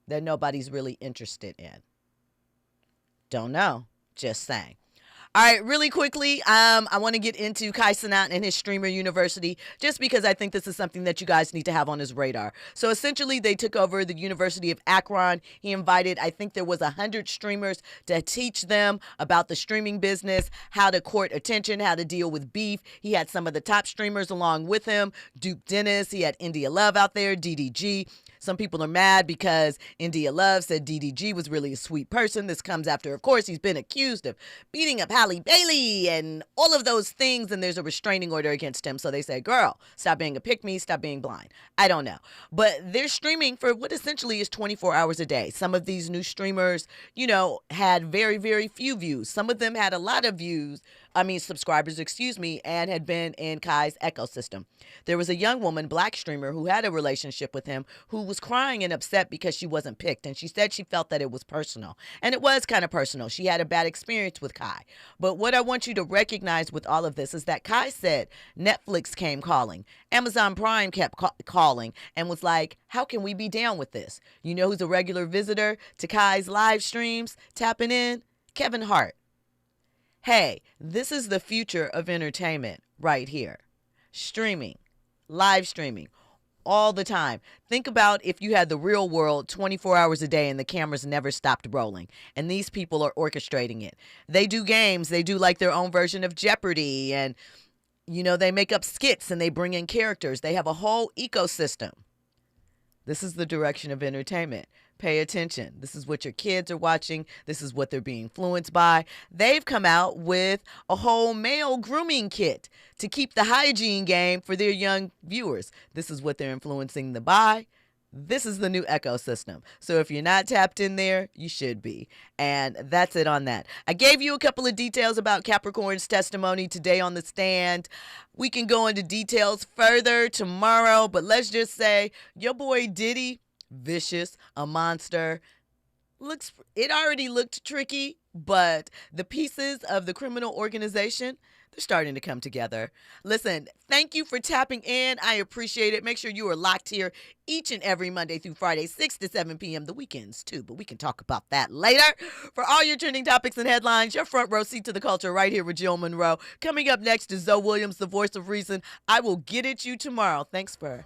that nobody's really interested in. Don't know. Just saying. All right, really quickly, I want to get into Kai Cenat and his Streamer University, just because I think this is something that you guys need to have on his radar. So essentially, they took over the University of Akron. He invited, I think there was 100 streamers to teach them about the streaming business, how to court attention, how to deal with beef. He had some of the top streamers along with him, Duke Dennis. He had India Love out there, DDG. Some people are mad because India Love said DDG was really a sweet person. This comes after, of course, he's been accused of beating up Halle Bailey and all of those things, and there's a restraining order against him. So they say, girl, stop being a pick-me, stop being blind. I don't know. But they're streaming for what essentially is 24 hours a day. Some of these new streamers, you know, had very, very few views. Some of them had a lot of subscribers, and had been in Kai's ecosystem. There was a young woman, black streamer, who had a relationship with him who was crying and upset because she wasn't picked. And she said she felt that it was personal. And it was kind of personal. She had a bad experience with Kai. But what I want you to recognize with all of this is that Kai said Netflix came calling. Amazon Prime kept calling and was like, how can we be down with this? You know who's a regular visitor to Kai's live streams, tapping in? Kevin Hart. Hey, this is the future of entertainment right here. Streaming, live streaming, all the time. Think about if you had the real world 24 hours a day and the cameras never stopped rolling. And these people are orchestrating it. They do games. They do like their own version of Jeopardy. And, you know, they make up skits and they bring in characters. They have a whole ecosystem. This is the direction of entertainment. Pay attention. This is what your kids are watching. This is what they're being influenced by. They've come out with a whole male grooming kit to keep the hygiene game for their young viewers. This is what they're influencing them by. This is the new ecosystem. So if you're not tapped in there, you should be. And that's it on that. I gave you a couple of details about Capricorn's testimony today on the stand. We can go into details further tomorrow, but let's just say your boy Diddy, vicious, a monster. It already looked tricky, but the pieces of the criminal organization, they're starting to come together. Listen, thank you for tapping in. I appreciate it. Make sure you are locked here each and every Monday through Friday, 6 to 7 p.m. The weekends, too, but we can talk about that later. For all your trending topics and headlines, your front row seat to the culture right here with Jill Munroe. Coming up next is Zoe Williams, the voice of reason. I will get at you tomorrow. Thanks for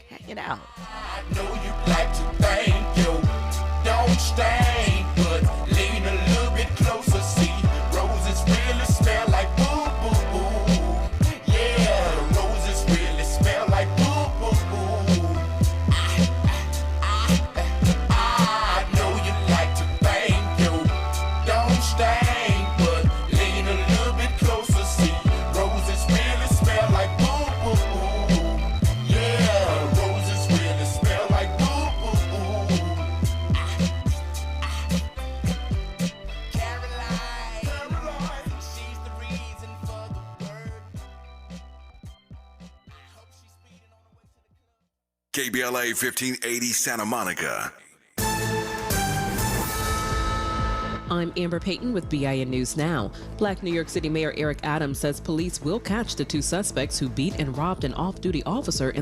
hanging out. I know you like to thank you. Don't stay, but lean a little bit closer. See, roses really smell like boo boo boo. Yeah, roses really smell like boo boo boo. I know you like to thank you. Don't stay, but lean a little bit closer. See, roses really smell like boo boo boo. Yeah, roses really smell like boo boo boo. KBLA 1580 Santa Monica. I'm Amber Payton with BIN News Now. Black New York City Mayor Eric Adams says police will catch the two suspects who beat and robbed an off-duty officer in the